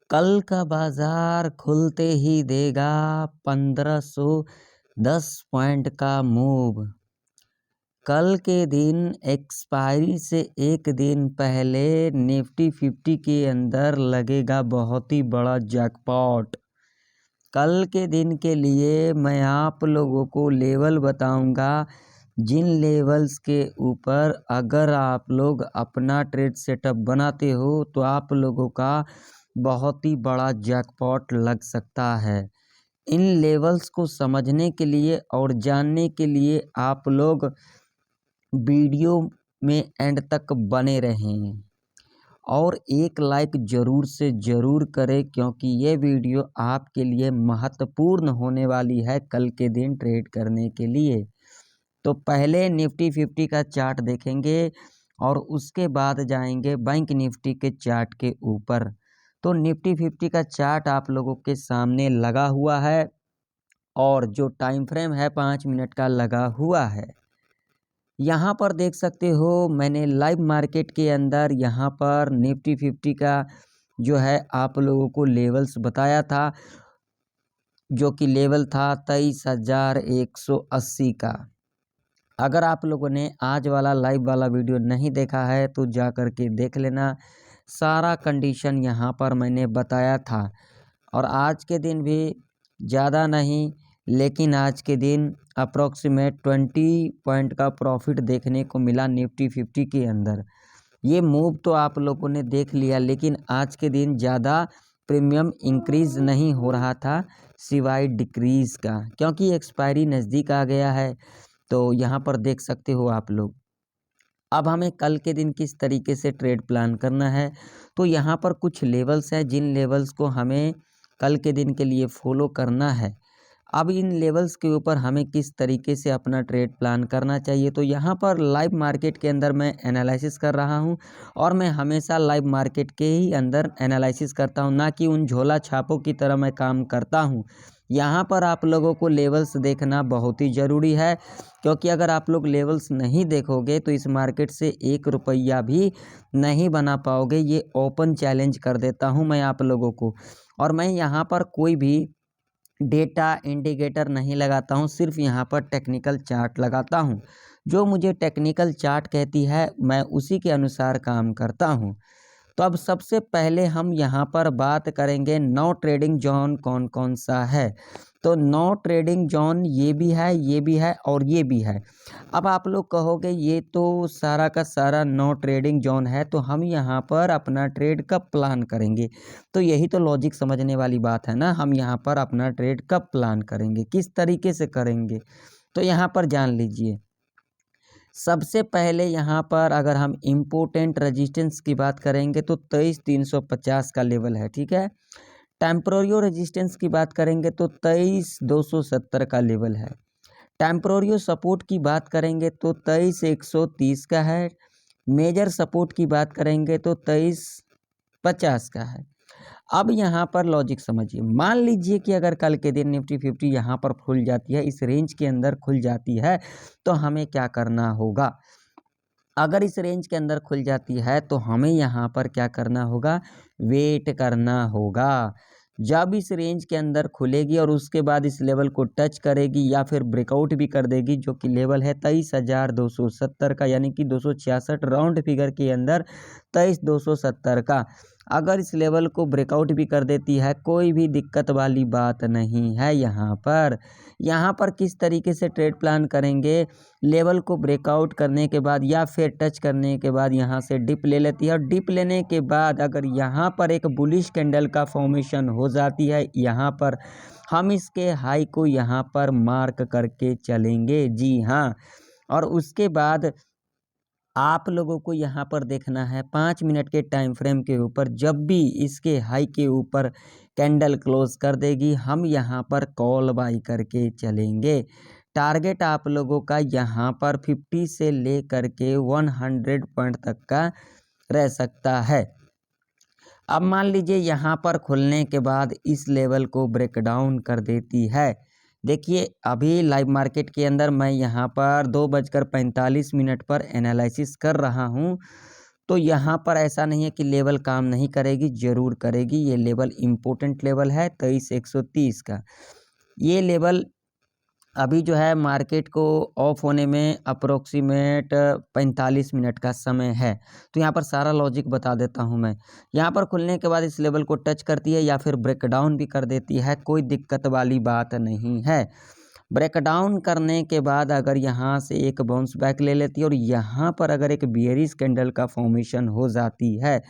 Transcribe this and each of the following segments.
कल का बाजार खुलते ही देगा 1510 पॉइंट का मूव। कल के दिन एक्सपायरी से एक दिन पहले निफ्टी 50 के अंदर लगेगा बहुत ही बड़ा जैकपॉट। कल के दिन के लिए मैं आप लोगों को लेवल बताऊंगा, जिन लेवल्स के ऊपर अगर आप लोग अपना ट्रेड सेटअप बनाते हो तो आप लोगों का बहुत ही बड़ा जैकपॉट लग सकता है। इन लेवल्स को समझने के लिए और जानने के लिए आप लोग वीडियो में एंड तक बने रहें और एक लाइक ज़रूर से ज़रूर करें, क्योंकि ये वीडियो आपके लिए महत्वपूर्ण होने वाली है कल के दिन ट्रेड करने के लिए। तो पहले निफ्टी 50 का चार्ट देखेंगे और उसके बाद जाएंगे बैंक निफ्टी के चार्ट के ऊपर। तो निफ्टी 50 का चार्ट आप लोगों के सामने लगा हुआ है और जो टाइम फ्रेम है 5 मिनट का लगा हुआ है। यहाँ पर देख सकते हो मैंने लाइव मार्केट के अंदर यहाँ पर निफ्टी 50 का जो है आप लोगों को लेवल्स बताया था, जो कि लेवल था 23,180 का। अगर आप लोगों ने आज वाला लाइव वाला वीडियो नहीं देखा है तो जा कर के देख लेना, सारा कंडीशन यहाँ पर मैंने बताया था। और आज के दिन भी ज़्यादा नहीं, लेकिन आज के दिन अप्रॉक्सीमेट 20 पॉइंट का प्रॉफिट देखने को मिला निफ्टी 50 के अंदर। ये मूव तो आप लोगों ने देख लिया, लेकिन आज के दिन ज़्यादा प्रीमियम इंक्रीज़ नहीं हो रहा था सिवाय डिक्रीज़ का, क्योंकि एक्सपायरी नज़दीक आ गया है। तो यहाँ पर देख सकते हो आप लोग। अब हमें कल के दिन किस तरीके से ट्रेड प्लान करना है, तो यहाँ पर कुछ लेवल्स हैं जिन लेवल्स को हमें कल के दिन के लिए फॉलो करना है। अब इन लेवल्स के ऊपर हमें किस तरीके से अपना ट्रेड प्लान करना चाहिए, तो यहाँ पर लाइव मार्केट के अंदर मैं एनालिसिस कर रहा हूँ और मैं हमेशा लाइव मार्केट के ही अंदर एनालिसिस करता हूँ, ना कि उन झोला छापों की तरह मैं काम करता हूँ। यहाँ पर आप लोगों को लेवल्स देखना बहुत ही ज़रूरी है, क्योंकि अगर आप लोग लेवल्स नहीं देखोगे तो इस मार्केट से 1 रुपया भी नहीं बना पाओगे। ये ओपन चैलेंज कर देता हूँ मैं आप लोगों को। और मैं यहाँ पर कोई भी डेटा इंडिकेटर नहीं लगाता हूँ, सिर्फ यहाँ पर टेक्निकल चार्ट लगाता हूँ। जो मुझे टेक्निकल चार्ट कहती है मैं उसी के अनुसार काम करता हूँ। तो अब सबसे पहले हम यहाँ पर बात करेंगे 9 ट्रेडिंग जोन कौन कौन सा है। तो 9 ट्रेडिंग जोन ये भी है, ये भी है और ये भी है। अब आप लोग कहोगे ये तो सारा का सारा 9 ट्रेडिंग जोन है, तो हम यहाँ पर अपना ट्रेड कब प्लान करेंगे। तो यही तो लॉजिक समझने वाली बात है ना, हम यहाँ पर अपना ट्रेड कब प्लान करेंगे, किस तरीके से करेंगे, तो यहाँ पर जान लीजिए। सबसे पहले यहाँ पर अगर हम इम्पोर्टेंट रेजिस्टेंस की बात करेंगे तो 23,350 का लेवल है, ठीक है। टेम्पोरियो रेजिस्टेंस की बात करेंगे तो 23,270 का लेवल है। टेम्पोरियो सपोर्ट की बात करेंगे तो 23,130 का है। मेजर सपोर्ट की बात करेंगे तो 23,50 का है। अब यहाँ पर लॉजिक समझिए, मान लीजिए कि अगर कल के दिन निफ्टी 50 यहाँ पर खुल जाती है, इस रेंज के अंदर खुल जाती है, तो हमें क्या करना होगा। अगर इस रेंज के अंदर खुल जाती है तो हमें यहाँ पर क्या करना होगा, वेट करना होगा। जब इस रेंज के अंदर खुलेगी और उसके बाद इस लेवल को टच करेगी या फिर ब्रेकआउट भी कर देगी, जो कि लेवल है 23,270 का, यानी कि 266 राउंड फिगर के अंदर 23,270 का। अगर इस लेवल को ब्रेकआउट भी कर देती है, कोई भी दिक्कत वाली बात नहीं है। यहाँ पर किस तरीके से ट्रेड प्लान करेंगे, लेवल को ब्रेकआउट करने के बाद या फिर टच करने के बाद यहाँ से डिप ले लेती है, और डिप लेने के बाद अगर यहाँ पर एक बुलिश कैंडल का फॉर्मेशन हो जाती है, यहाँ पर हम इसके हाई को यहाँ पर मार्क करके चलेंगे, जी हाँ। और उसके बाद आप लोगों को यहाँ पर देखना है 5 मिनट के टाइम फ्रेम के ऊपर, जब भी इसके हाई के ऊपर कैंडल क्लोज कर देगी, हम यहाँ पर कॉल बाई करके चलेंगे। टारगेट आप लोगों का यहाँ पर 50 से ले करके 100 पॉइंट तक का रह सकता है। अब मान लीजिए यहाँ पर खुलने के बाद इस लेवल को ब्रेक डाउन कर देती है। देखिए अभी लाइव मार्केट के अंदर मैं यहाँ पर 2:45 पर एनालिसिस कर रहा हूँ, तो यहाँ पर ऐसा नहीं है कि लेवल काम नहीं करेगी, ज़रूर करेगी। ये लेवल इम्पोर्टेंट लेवल है 23,130 का। ये लेवल अभी जो है मार्केट को ऑफ होने में अप्रोक्सीमेट 45 मिनट का समय है। तो यहाँ पर सारा लॉजिक बता देता हूँ मैं। यहाँ पर खुलने के बाद इस लेवल को टच करती है या फिर ब्रेकडाउन भी कर देती है, कोई दिक्कत वाली बात नहीं है। ब्रेकडाउन करने के बाद अगर यहाँ से एक बाउंस बैक ले लेती है और यहाँ पर अगर एक बियरिश कैंडल का फॉर्मेशन हो जाती है,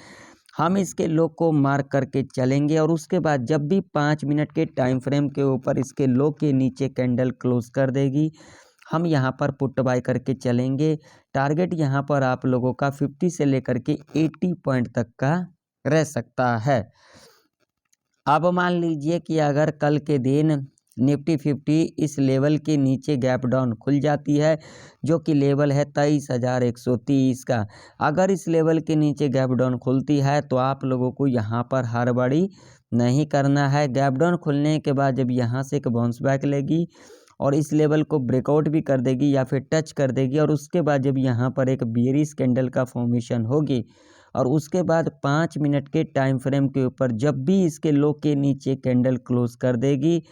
हम इसके लो को मार्क करके चलेंगे और उसके बाद जब भी 5 मिनट के टाइम फ्रेम के ऊपर इसके लो के नीचे कैंडल क्लोज कर देगी, हम यहाँ पर पुट बाय करके चलेंगे। टारगेट यहाँ पर आप लोगों का 50 से लेकर के 80 पॉइंट तक का रह सकता है। अब मान लीजिए कि अगर कल के दिन निफ्टी 50 इस लेवल के नीचे गैप डाउन खुल जाती है, जो कि लेवल है 23,130 का। अगर इस लेवल के नीचे गैप डाउन खुलती है तो आप लोगों को यहाँ पर हड़बड़ी नहीं करना है। गैप डाउन खुलने के बाद जब यहाँ से एक बाउंस बैक लेगी और इस लेवल को ब्रेकआउट भी कर देगी या फिर टच कर देगी और उसके बाद जब यहाँ पर एक बियरिश कैंडल का फॉर्मेशन होगी और उसके बाद 5 मिनट के टाइम फ्रेम के ऊपर जब भी इसके लो के नीचे कैंडल क्लोज कर देगी,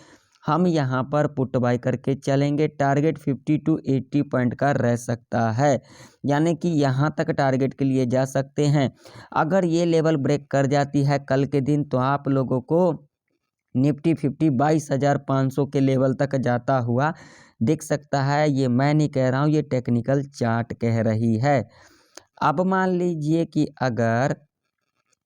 हम यहाँ पर पुट बाय करके चलेंगे। टारगेट 50 टू 80 पॉइंट का रह सकता है, यानी कि यहाँ तक टारगेट के लिए जा सकते हैं। अगर ये लेवल ब्रेक कर जाती है कल के दिन तो आप लोगों को निफ्टी 50 22,500 के लेवल तक जाता हुआ दिख सकता है। ये मैं नहीं कह रहा हूँ, ये टेक्निकल चार्ट कह रही है। अब मान लीजिए कि अगर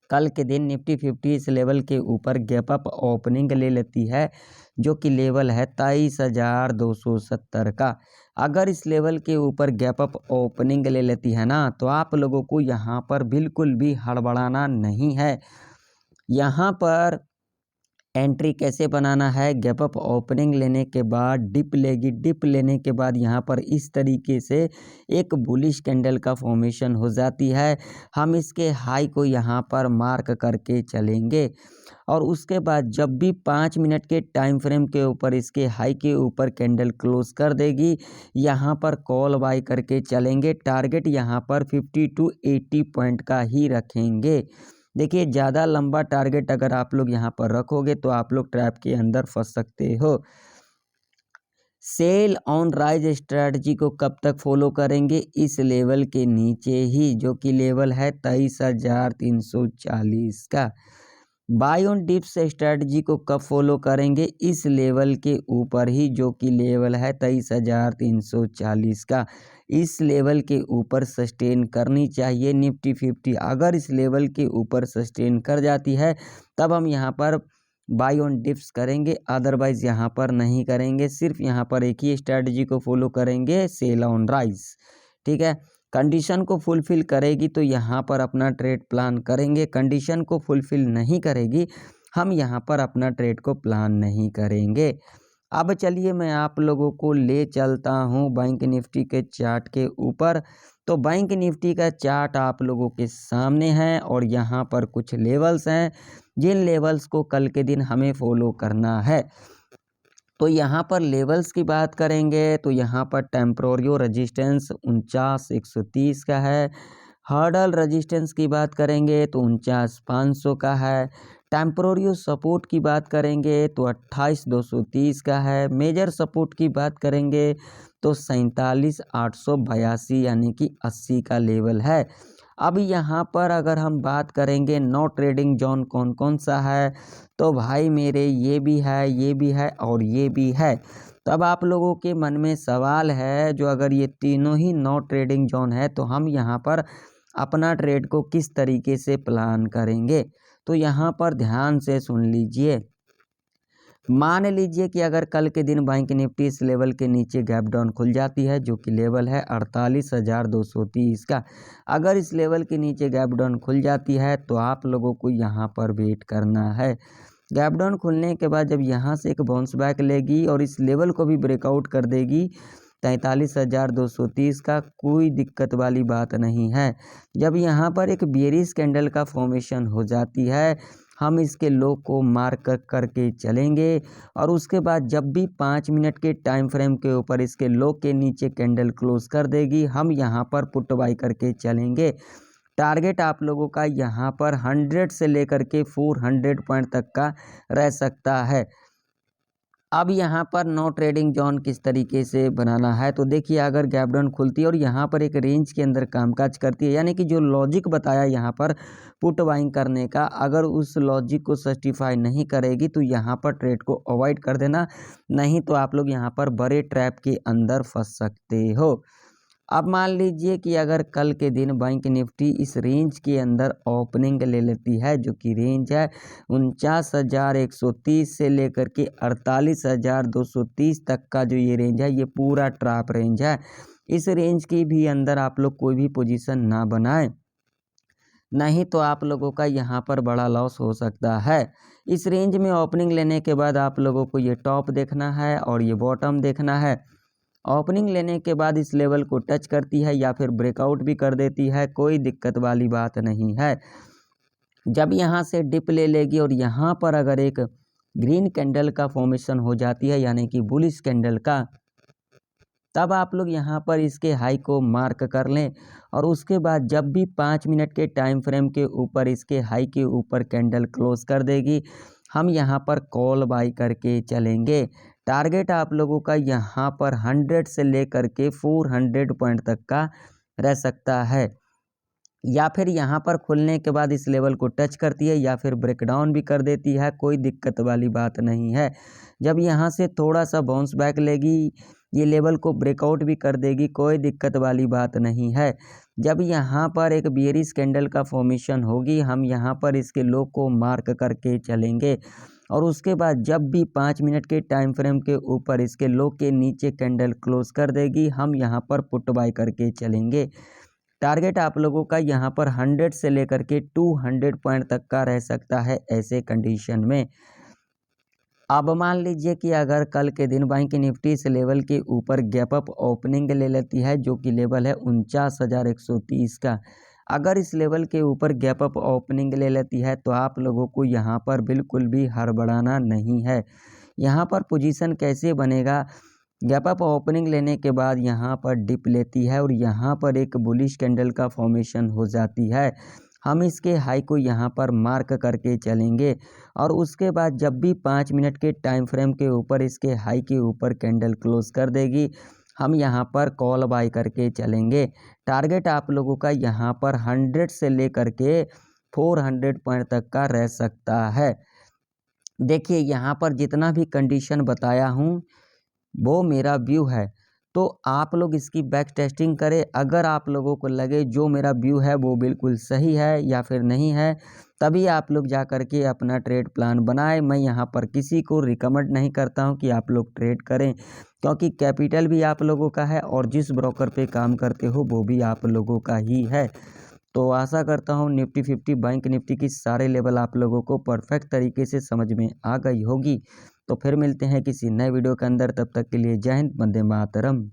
कल के दिन निफ्टी 50 इस लेवल के ऊपर गैप अप ओपनिंग ले लेती है, जो कि लेवल है 23,270 का। अगर इस लेवल के ऊपर गैप अप ओपनिंग ले लेती है ना, तो आप लोगों को यहाँ पर बिल्कुल भी हड़बड़ाना नहीं है। यहाँ पर एंट्री कैसे बनाना है, गैप अप ओपनिंग लेने के बाद डिप लेगी, डिप लेने के बाद यहाँ पर इस तरीके से एक बुलिश कैंडल का फॉर्मेशन हो जाती है। हम इसके हाई को यहाँ पर मार्क करके चलेंगे और उसके बाद जब भी 5 मिनट के टाइम फ्रेम के ऊपर इसके हाई के ऊपर कैंडल क्लोज कर देगी, यहाँ पर कॉल बाय करके चलेंगे। टारगेट यहाँ पर 50 टू 80 पॉइंट का ही रखेंगे। देखिए, ज़्यादा लंबा टारगेट अगर आप लोग यहाँ पर रखोगे तो आप लोग ट्रैप के अंदर फंस सकते हो। सेल ऑन राइज स्ट्रैटेजी को कब तक फॉलो करेंगे, इस लेवल के नीचे ही, जो कि लेवल है 23,340 का। बाय ऑन डिप्स स्ट्रैटेजी को कब फॉलो करेंगे, इस लेवल के ऊपर ही, जो कि लेवल है 23,340 का। इस लेवल के ऊपर सस्टेन करनी चाहिए निफ्टी 50। अगर इस लेवल के ऊपर सस्टेन कर जाती है तब हम यहाँ पर बाय ऑन डिप्स करेंगे, अदरवाइज यहाँ पर नहीं करेंगे। सिर्फ यहाँ पर एक ही स्ट्रैटेजी को फॉलो करेंगे, सेल ऑन राइज। ठीक है, कंडीशन को फुलफिल करेगी तो यहाँ पर अपना ट्रेड प्लान करेंगे, कंडीशन को फुलफिल नहीं करेगी हम यहाँ पर अपना ट्रेड को प्लान नहीं करेंगे। अब चलिए मैं आप लोगों को ले चलता हूँ बैंक निफ्टी के चार्ट के ऊपर। तो बैंक निफ्टी का चार्ट आप लोगों के सामने है और यहाँ पर कुछ लेवल्स हैं जिन लेवल्स को कल के दिन हमें फॉलो करना है। तो यहाँ पर लेवल्स की बात करेंगे तो यहाँ पर टेम्पोरियो रेजिस्टेंस 49,130 का है। हर्डल रेजिस्टेंस की बात करेंगे तो 49,500 का है। टेम्पोरियो सपोर्ट की बात करेंगे तो 28,230 का है। मेजर सपोर्ट की बात करेंगे तो 47,882 यानी कि 80 का लेवल है। अब यहाँ पर अगर हम बात करेंगे नो ट्रेडिंग जोन कौन कौन सा है, तो भाई मेरे ये भी है और ये भी है। तब आप लोगों के मन में सवाल है, जो अगर ये तीनों ही नो ट्रेडिंग जोन है तो हम यहाँ पर अपना ट्रेड को किस तरीके से प्लान करेंगे। तो यहाँ पर ध्यान से सुन लीजिए। मान लीजिए कि अगर कल के दिन बैंक निफ्टी इस लेवल के नीचे गैप डाउन खुल जाती है, जो कि लेवल है 48,230 का। अगर इस लेवल के नीचे गैप डाउन खुल जाती है तो आप लोगों को यहाँ पर वेट करना है। गैप डाउन खुलने के बाद जब यहाँ से एक बाउंस बैक लेगी और इस लेवल को भी ब्रेकआउट कर देगी 43,230 का, कोई दिक्कत वाली बात नहीं है। जब यहाँ पर एक बेयरिश कैंडल का फॉर्मेशन हो जाती है, हम इसके लो को मार्क करके चलेंगे और उसके बाद जब भी 5 मिनट के टाइम फ्रेम के ऊपर इसके लो के नीचे कैंडल क्लोज कर देगी, हम यहाँ पर पुट बाय करके चलेंगे। टारगेट आप लोगों का यहाँ पर 100 से लेकर के 400 पॉइंट तक का रह सकता है। अब यहाँ पर नो ट्रेडिंग जोन किस तरीके से बनाना है, तो देखिए अगर गैप डाउन खुलती है और यहाँ पर एक रेंज के अंदर कामकाज करती है, यानी कि जो लॉजिक बताया यहाँ पर पुट बाइंग करने का, अगर उस लॉजिक को सस्टिफाई नहीं करेगी तो यहाँ पर ट्रेड को अवॉइड कर देना, नहीं तो आप लोग यहाँ पर बड़े ट्रैप के अंदर फंस सकते हो। अब मान लीजिए कि अगर कल के दिन बैंक निफ्टी इस रेंज के अंदर ओपनिंग ले लेती है, जो कि रेंज है 49,130 से लेकर के 48,230 तक का जो ये रेंज है, ये पूरा ट्रैप रेंज है। इस रेंज की भी अंदर आप लोग कोई भी पोजीशन ना बनाएं, नहीं तो आप लोगों का यहाँ पर बड़ा लॉस हो सकता है। इस रेंज में ओपनिंग लेने के बाद आप लोगों को ये टॉप देखना है और ये बॉटम देखना है। ओपनिंग लेने के बाद इस लेवल को टच करती है या फिर ब्रेकआउट भी कर देती है, कोई दिक्कत वाली बात नहीं है। जब यहाँ से डिप ले लेगी और यहाँ पर अगर एक ग्रीन कैंडल का फॉर्मेशन हो जाती है, यानी कि बुलिश कैंडल का, तब आप लोग यहाँ पर इसके हाई को मार्क कर लें और उसके बाद जब भी 5 मिनट के टाइम फ्रेम के ऊपर इसके हाई के ऊपर कैंडल क्लोज कर देगी, हम यहाँ पर कॉल बाई करके चलेंगे। टारगेट आप लोगों का यहाँ पर 100 से लेकर के 400 पॉइंट तक का रह सकता है, या फिर यहाँ पर खुलने के बाद इस लेवल को टच करती है या फिर ब्रेकडाउन भी कर देती है, कोई दिक्कत वाली बात नहीं है। जब यहाँ से थोड़ा सा बाउंस बैक लेगी, ये लेवल को ब्रेकआउट भी कर देगी, कोई दिक्कत वाली बात नहीं है। जब यहाँ पर एक बेयरिश कैंडल का फॉर्मेशन होगी, हम यहाँ पर इसके लो को मार्क करके चलेंगे और उसके बाद जब भी 5 मिनट के टाइम फ्रेम के ऊपर इसके लो के नीचे कैंडल क्लोज कर देगी, हम यहाँ पर पुट बाय करके चलेंगे। टारगेट आप लोगों का यहाँ पर 100 से लेकर के 200 पॉइंट तक का रह सकता है ऐसे कंडीशन में। अब मान लीजिए कि अगर कल के दिन बैंक निफ्टी इस लेवल के ऊपर गैप अप ओपनिंग ले लेती है, जो कि लेवल है 49,130 का, अगर इस लेवल के ऊपर गैप अप ओपनिंग ले लेती है तो आप लोगों को यहाँ पर बिल्कुल भी हड़बड़ाना नहीं है। यहाँ पर पोजीशन कैसे बनेगा, गैप अप ओपनिंग लेने के बाद यहाँ पर डिप लेती है और यहाँ पर एक बुलिश कैंडल का फॉर्मेशन हो जाती है, हम इसके हाई को यहाँ पर मार्क करके चलेंगे और उसके बाद जब भी 5 मिनट के टाइम फ्रेम के ऊपर इसके हाई के ऊपर कैंडल क्लोज कर देगी, हम यहाँ पर कॉल बाय करके चलेंगे। टारगेट आप लोगों का यहाँ पर 100 से लेकर के 400 पॉइंट तक का रह सकता है। देखिए यहाँ पर जितना भी कंडीशन बताया हूँ वो मेरा व्यू है, तो आप लोग इसकी बैक टेस्टिंग करें। अगर आप लोगों को लगे जो मेरा व्यू है वो बिल्कुल सही है या फिर नहीं है, तभी आप लोग जा कर के अपना ट्रेड प्लान बनाएं। मैं यहाँ पर किसी को रिकमेंड नहीं करता हूँ कि आप लोग ट्रेड करें, क्योंकि कैपिटल भी आप लोगों का है और जिस ब्रोकर पे काम करते हो वो भी आप लोगों का ही है। तो आशा करता हूँ निफ्टी 50 बैंक निफ्टी की सारे लेवल आप लोगों को परफेक्ट तरीके से समझ में आ गई होगी। तो फिर मिलते हैं किसी नए वीडियो के अंदर, तब तक के लिए जय हिंद, वंदे मातरम।